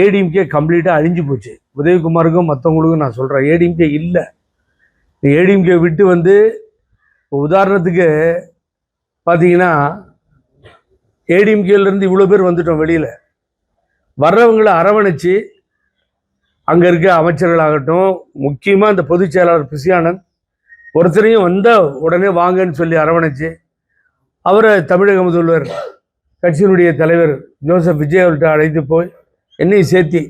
ஏடிஎம்கே கம்ப்ளீட்டாக அழிஞ்சு போச்சு. உதயகுமாருக்கும் மற்றவங்களுக்கும் நான் சொல்கிறேன், ஏடிஎம்கே இல்லை. ஏடிஎம்கே விட்டு வந்து உதாரணத்துக்கு பார்த்தீங்கன்னா ஏடிஎம்கேலேருந்து இவ்வளோ பேர் வந்துட்டோம். வெளியில் வர்றவங்களை அரவணைச்சு அங்கே இருக்க அமைச்சர்களாகட்டும், முக்கியமாக இந்த பொதுச் செயலாளர் பிசியானந்த் ஒருத்தரையும் வந்தால் உடனே வாங்கன்னு சொல்லி அரவணைச்சு அவரை தமிழக முதல்வர் கட்சியினுடைய தலைவர் ஜோசப் விஜய் அவர்கிட்ட அழைத்து போய் என்னை சேர்த்தி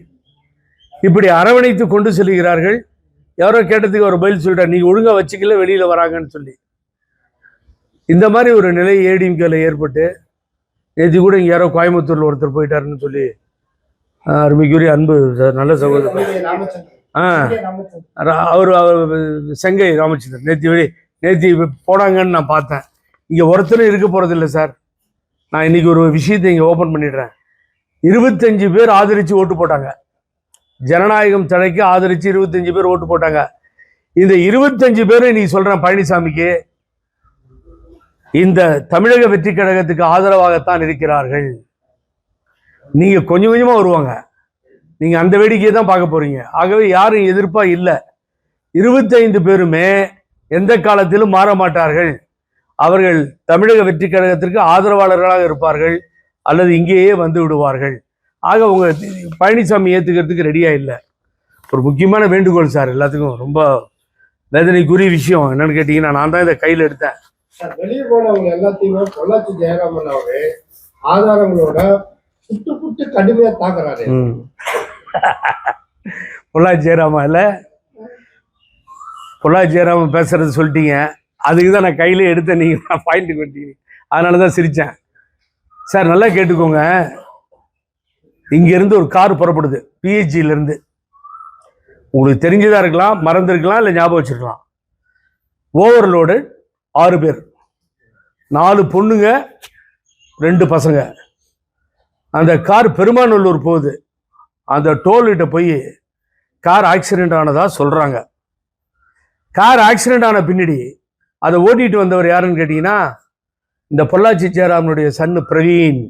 இப்படி அரவணைத்து கொண்டு செல்கிறார்கள். யாரோ கேட்டதுக்கு ஒரு பதில் சொல்லிட்டார், நீங்கள் ஒழுங்காக வச்சுக்கல வெளியில் வராங்கன்னு சொல்லி. இந்த மாதிரி ஒரு நிலை ஏடிஎம்கேல ஏற்பட்டு நேற்று கூட இங்கே யாரோ கோயம்புத்தூரில் ஒருத்தர் போயிட்டாருன்னு சொல்லி அருமைக்குரிய அன்பு நல்ல சகோதரர் அவர் செங்கை ராமச்சந்திரன் நேற்று போனாங்கன்னு நான் பார்த்தேன். இங்கே ஒருத்தரும் இருக்க போகிறதில்லை சார். நான் இன்னைக்கு ஒரு விஷயத்தை இங்கே ஓப்பன் பண்ணிடுறேன். 25 பேர் ஆதரித்து ஓட்டு போட்டாங்க. ஜனநாயகம் தடைக்கு ஆதரித்து 25 பேர் ஓட்டு போட்டாங்க. இந்த 25 பேரும் நீ சொல்கிறேன் பழனிசாமிக்கு இந்த தமிழக வெற்றி கழகத்துக்கு ஆதரவாகத்தான் இருக்கிறார்கள். நீங்கள் கொஞ்சம் கொஞ்சமாக வருவாங்க, நீங்கள் அந்த வேடிக்கையை தான் பார்க்க போகிறீங்க. ஆகவே யாரும் எதிர்ப்பாக இல்லை. 25 பேருமே எந்த காலத்திலும் மாற மாட்டார்கள். அவர்கள் தமிழக வெற்றி கழகத்திற்கு ஆதரவாளர்களாக இருப்பார்கள் அல்லது இங்கேயே வந்து விடுவார்கள். ஆக உங்கள் பழனிசாமி ஏற்றுக்கிறதுக்கு ரெடியாக இல்லை. ஒரு முக்கியமான வேண்டுகோள் சார், எல்லாத்துக்கும் ரொம்ப வேதனைக்குரிய விஷயம் என்னன்னு கேட்டிங்கன்னா, நான் தான் இதை கையில் எடுத்தேன். வெளியே போனவங்க எல்லாத்தையுமே பொள்ளாச்சி ஜெயராமன் அவரு ஆதாரங்களோட புட்டு கடுமையா தாக்குறாரு. பொள்ளாச்சி ஜெயராமன் இல்லை, பொள்ளாச்சி ஜெயராமன் பேசுறது சொல்லிட்டீங்க. அதுக்கு தான் நான் கையிலே எடுத்தேன், நீங்கள் பாயிண்ட்டுக்கு வந்துட்டீங்க. அதனால தான் சிரித்தேன். சார் நல்லா கேட்டுக்கோங்க, இங்கேருந்து ஒரு கார் புறப்படுது பிஹெச்சியிலேருந்து. உங்களுக்கு தெரிஞ்சதாக இருக்கலாம், மறந்துருக்கலாம், இல்லை ஞாபகம் வச்சுருக்கலாம். ஓவர்லோடு 6 பேர், 4 பொண்ணுங்க 2 பசங்க. அந்த கார் பெருமாநல்லூர் போகுது. அந்த டோல்கிட்ட போய் கார் ஆக்சிடென்ட் ஆனதா சொல்கிறாங்க. கார் ஆக்சிடென்ட் ஆன பின்னாடி அதை ஓட்டிகிட்டு வந்தவர் யாருன்னு கேட்டிங்கன்னா, இந்த பொள்ளாச்சி ஜெயராமனுடைய சன்னு பிரவீன்.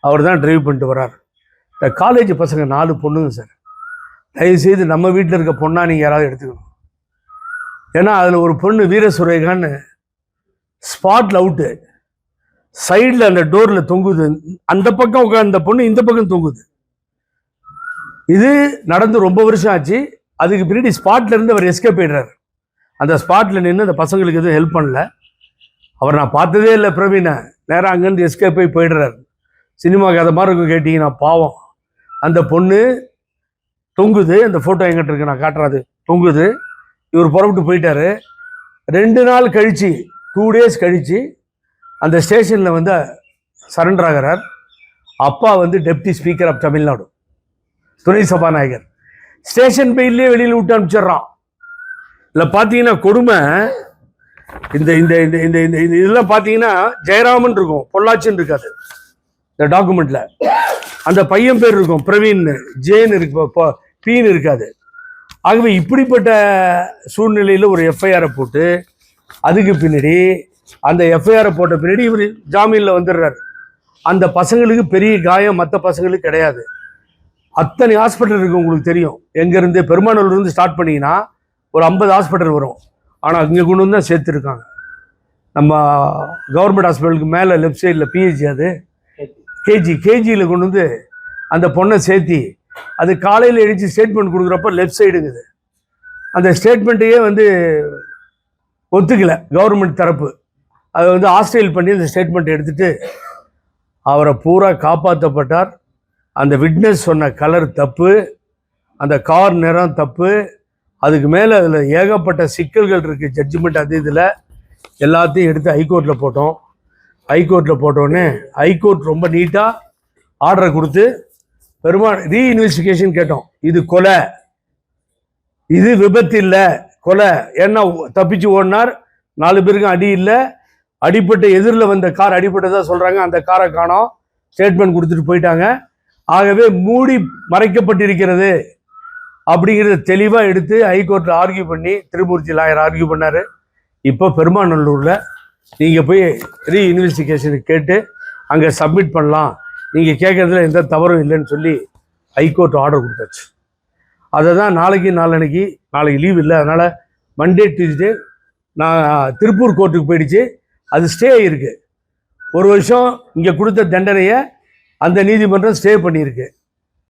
அவர் தான் டிரைவ் பண்ணிட்டு வர்றார். இந்த காலேஜ் பசங்க 4 பொண்ணுங்க சார். தயவுசெய்து நம்ம வீட்டில் இருக்க பொண்ணா நீங்கள் யாராவது எடுத்துக்கணும். ஏன்னா அதில் ஒரு பொண்ணு வீரசுரேகான்னு ஸ்பாட்டில் அவுட்டு, சைடில் அந்த டோரில் தொங்குது. அந்த பக்கம் உட்காந்த பொண்ணு இந்த பக்கம் தொங்குது. இது நடந்து ரொம்ப வருஷம் ஆச்சு. அதுக்கு பின்னாடி ஸ்பாட்ல இருந்து அவர் எஸ்கேப் ஆயிடுறாரு. அந்த ஸ்பாட்டில் நின்று அந்த பசங்களுக்கு எதுவும் ஹெல்ப் பண்ணல. அவர் நான் பார்த்ததே இல்லை பிரவீனை. நேராக அங்கேருந்து எஸ்கேப் ஆகி போயிடுறாரு. சினிமா கதை மாதிரி இருக்கும் கேட்டிங்கன்னா. பாவம் அந்த பொண்ணு தொங்குது. அந்த ஃபோட்டோ எங்கிட்ட இருக்கு, நான் காட்டுறாது. தொங்குது. இவர் புறப்பட்டு போயிட்டாரு. 2 நாள் கழித்து 2 days கழித்து அந்த ஸ்டேஷனில் வந்து சரண்டர் ஆகிறார். அப்பா வந்து டெப்டி ஸ்பீக்கர் ஆஃப் தமிழ்நாடு, துணை சபாநாயகர். ஸ்டேஷன் பெயிலே வெளியில் விட்டு அனுப்பிச்சிட்றான். இல்லை பார்த்தீங்கன்னா கொடுமை. இந்த இந்த இந்த இந்த இந்த இதெல்லாம் பார்த்தீங்கன்னா ஜெயராமன் இருக்கும், பொள்ளாச்சின்னு இருக்காது இந்த டாக்குமெண்ட்டில். அந்த பையன் பேர் இருக்கும் பிரவீன், ஜேன் இருக்கு, பீன் இருக்காது. ஆகவே இப்படிப்பட்ட சூழ்நிலையில் ஒரு எஃப்ஐஆரை போட்டு அதுக்கு பின்னாடி அந்த எஃப்ஐஆரை போட்ட பின்னாடி இவர் ஜாமீனில் வந்துடுறாரு. அந்த பசங்களுக்கு பெரிய காயம் மற்ற பசங்களுக்கு கிடையாது. அத்தனை ஹாஸ்பிட்டல் இருக்குது உங்களுக்கு தெரியும். எங்கேருந்து பெருமாநல்லூர்லேருந்து ஸ்டார்ட் பண்ணிங்கன்னா ஒரு 50 ஹாஸ்பிட்டல் வரும். ஆனால் இங்கே கொண்டு வந்து தான் சேர்த்துருக்காங்க. நம்ம கவர்மெண்ட் ஹாஸ்பிட்டலுக்கு மேலே லெஃப்ட் சைடில் பிஹெச்சி, அது கேஜியில் கொண்டு வந்து அந்த பொண்ணை சேர்த்தி அது காலையில் எழுச்சி ஸ்டேட்மெண்ட் கொடுக்குறப்ப லெஃப்ட் சைடுங்குது. அந்த ஸ்டேட்மெண்ட்டையே வந்து ஒத்துக்கலை கவர்மெண்ட் தரப்பு. அதை வந்து ஹாஸ்டைல் பண்ணி அந்த ஸ்டேட்மெண்ட் எடுத்துகிட்டு அவரை பூரா காப்பாற்றப்பட்டார். அந்த விட்னஸ் சொன்ன கலர் தப்பு, அந்த கார் நிறம் தப்பு. அதுக்கு மேலே அதில் ஏகப்பட்ட சிக்கல்கள் இருக்குது. ஜட்ஜ்மெண்ட் அது இதில் எல்லாத்தையும் எடுத்து ஹைகோர்ட்டில் போட்டோம். ஹைகோர்ட்டில் போட்டோடனே ஹைகோர்ட் ரொம்ப நீட்டாக ஆர்டரை கொடுத்து ரீஇன்வெஸ்டிகேஷன் கேட்டோம். இது கொலை, இது விபத்து இல்லை, கொலை. ஏன்னா தப்பிச்சு ஓடினார், 4 பேருக்கும் அடி இல்லை. அடிப்பட்ட எதிரில் வந்த கார் அடிப்பட்டதாக சொல்கிறாங்க. அந்த காரை காணோம், ஸ்டேட்மெண்ட் கொடுத்துட்டு போயிட்டாங்க. ஆகவே மூடி மறைக்கப்பட்டிருக்கிறது அப்படிங்கிறத தெளிவாக எடுத்து ஹைகோர்ட்டில் ஆர்கியூ பண்ணி திருமூர்த்தி லாயர் ஆர்கியூ பண்ணார். இப்போ பெருமாநல்லூரில் நீங்கள் போய் ரீஇன்வெஸ்டிகேஷனுக்கு கேட்டு அங்கே சப்மிட் பண்ணலாம், நீங்கள் கேட்குறதுல எந்த தவறும் இல்லைன்னு சொல்லி ஹைகோர்ட் ஆர்டர் கொடுத்தாச்சு. அதை தான் நாளைக்கு லீவ் இல்லை, அதனால் மண்டே டியூஸ்டே நான் திருப்பூர் கோர்ட்டுக்கு போயிடுச்சு. அது ஸ்டே இருக்கு. 1 வருஷம் இங்கே கொடுத்த தண்டனையை அந்த நீதிமன்றம் ஸ்டே பண்ணியிருக்கு.